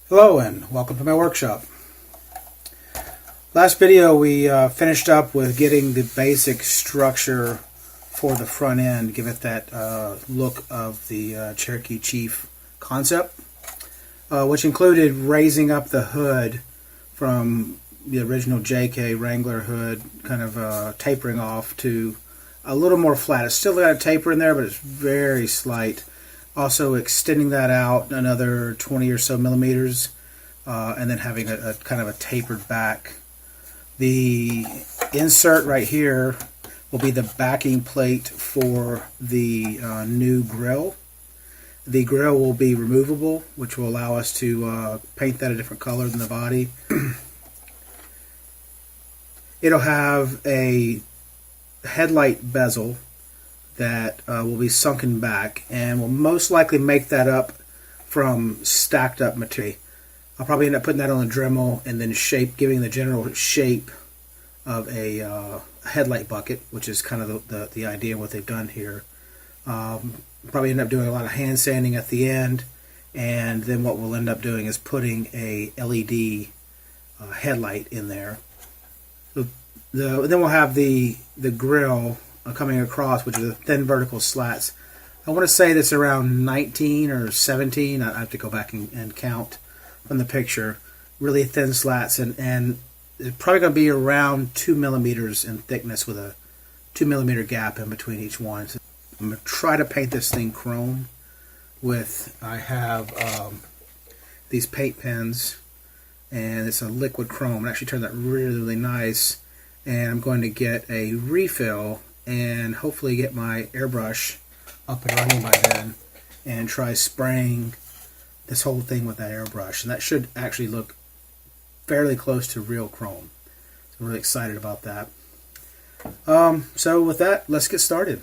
Hello and welcome to my workshop. Last video we finished up with getting the basic structure for the front end, give it that look of the Cherokee Chief Concept, which included raising up the hood from the original JK Wrangler hood, kind of tapering off to a little more flat. It's still got a taper in there, but it's very slight. Also extending that out another 20 or so millimeters, and then having a kind of a tapered back. The insert right here will be the backing plate for the new grille. The grille will be removable, which will allow us to paint that a different color than the body. It'll have a headlight bezel that will be sunken back, and will most likely make that up from stacked up material. I'll probably end up putting that on a Dremel and then giving the general shape of a headlight bucket, which is kind of the idea of what they've done here. Probably end up doing a lot of hand sanding at the end, and then what we'll end up doing is putting a LED headlight in there. So then we'll have the grille coming across, which are the thin vertical slats. I want to say that's around 19 or 17. I have to go back and count from the picture. Really thin slats, and it's probably going to be around 2 millimeters in thickness with a 2 millimeter gap in between each one. So I'm going to try to paint this thing chrome I have these paint pens, and it's a liquid chrome. It actually turned out really nice, and I'm going to get a refill and hopefully get my airbrush up and running by then and try spraying this whole thing with that airbrush, and that should actually look fairly close to real chrome. So I'm really excited about that. So with that, let's get started.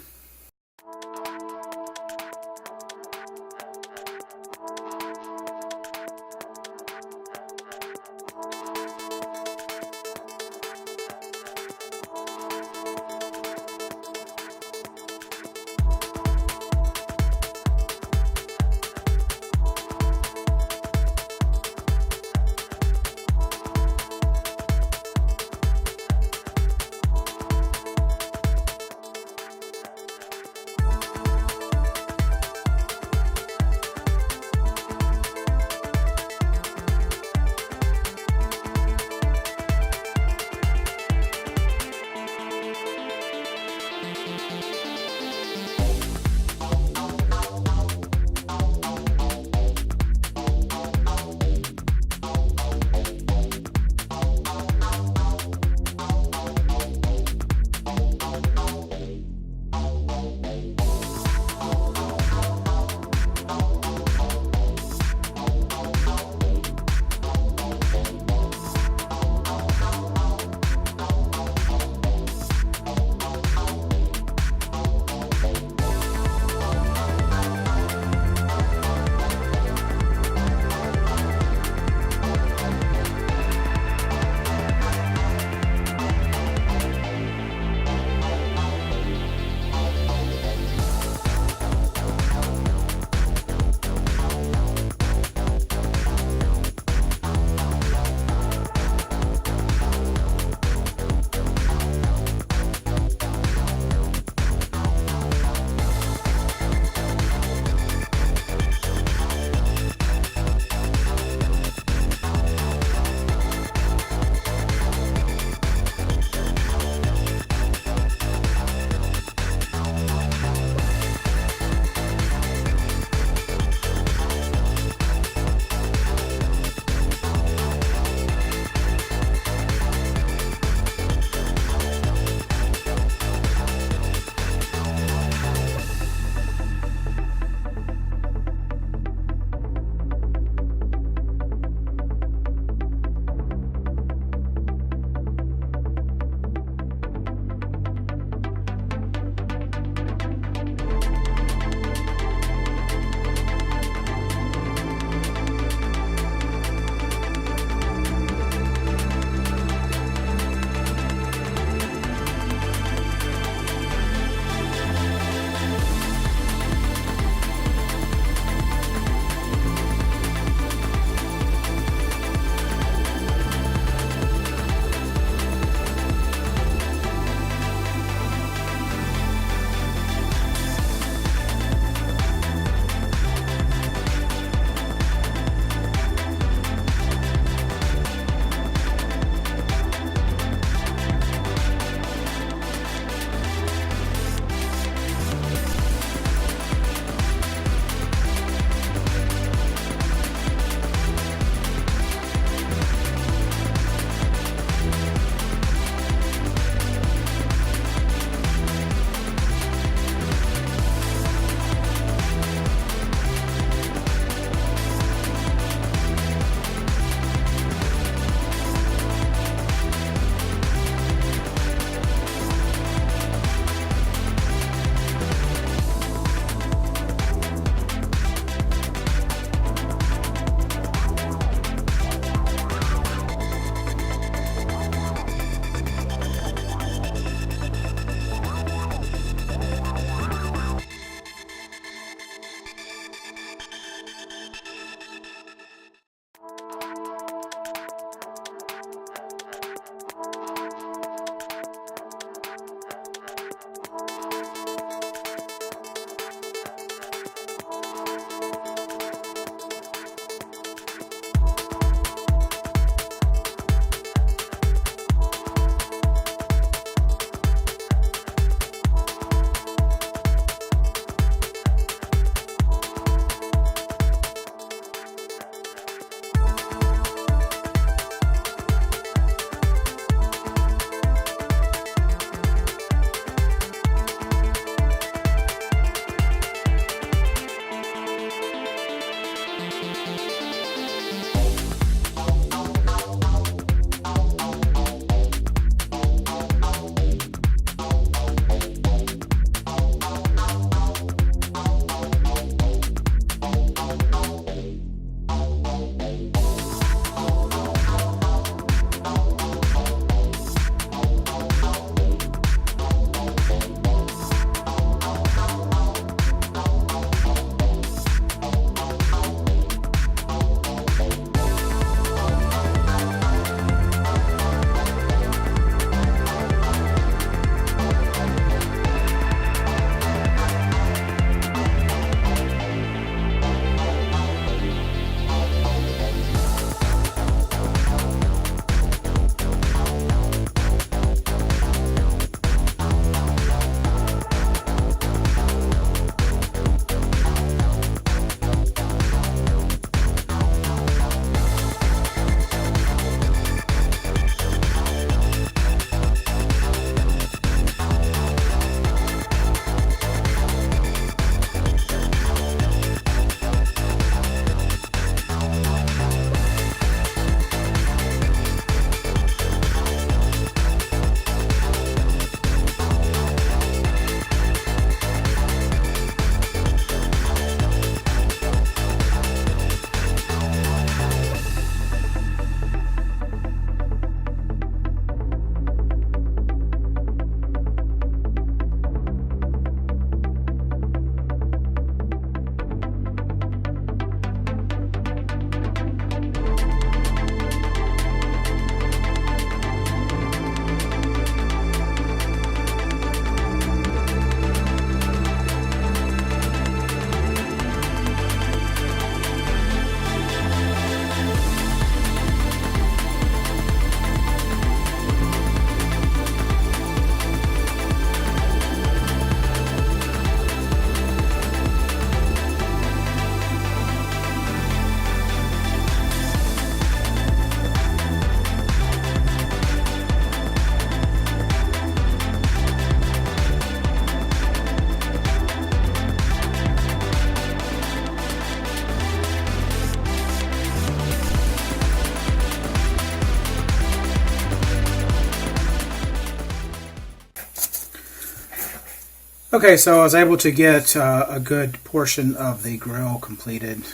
Okay, so I was able to get a good portion of the grill completed.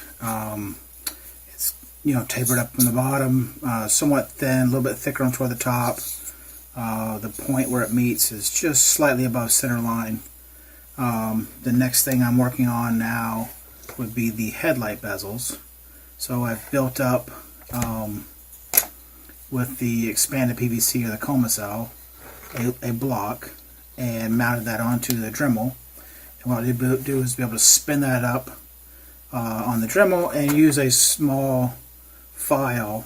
It's tapered up from the bottom, somewhat thin, a little bit thicker toward the top. The point where it meets is just slightly above center line. The next thing I'm working on now would be the headlight bezels. So I've built up with the expanded PVC or the coma cell a block and mounted that onto the Dremel. And what I do is be able to spin that up on the Dremel and use a small file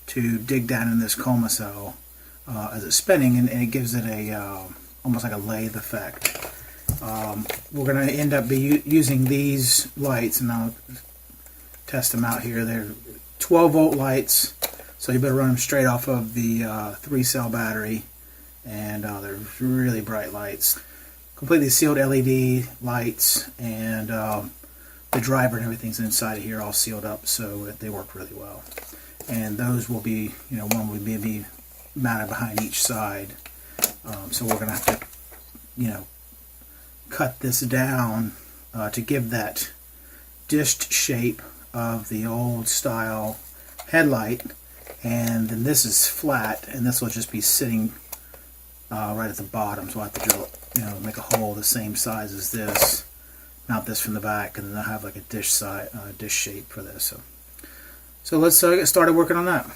to dig down in this coma cell as it's spinning, and it gives it a almost like a lathe effect. We're going to end up using these lights, and I'll test them out here. They're 12-volt lights, so you better run them straight off of the 3-cell battery, and they're really bright lights. Completely sealed LED lights, and the driver and everything's inside of here all sealed up, so they work really well. And those will be, one will be mounted behind each side. So we're going to have to, cut this down to give that dished shape of the old style headlight, and then this is flat, and this will just be sitting right at the bottom. So I have to drill, make a hole the same size as this, mount this from the back, and then I'll have like a dish shape for this. So let's get started working on that.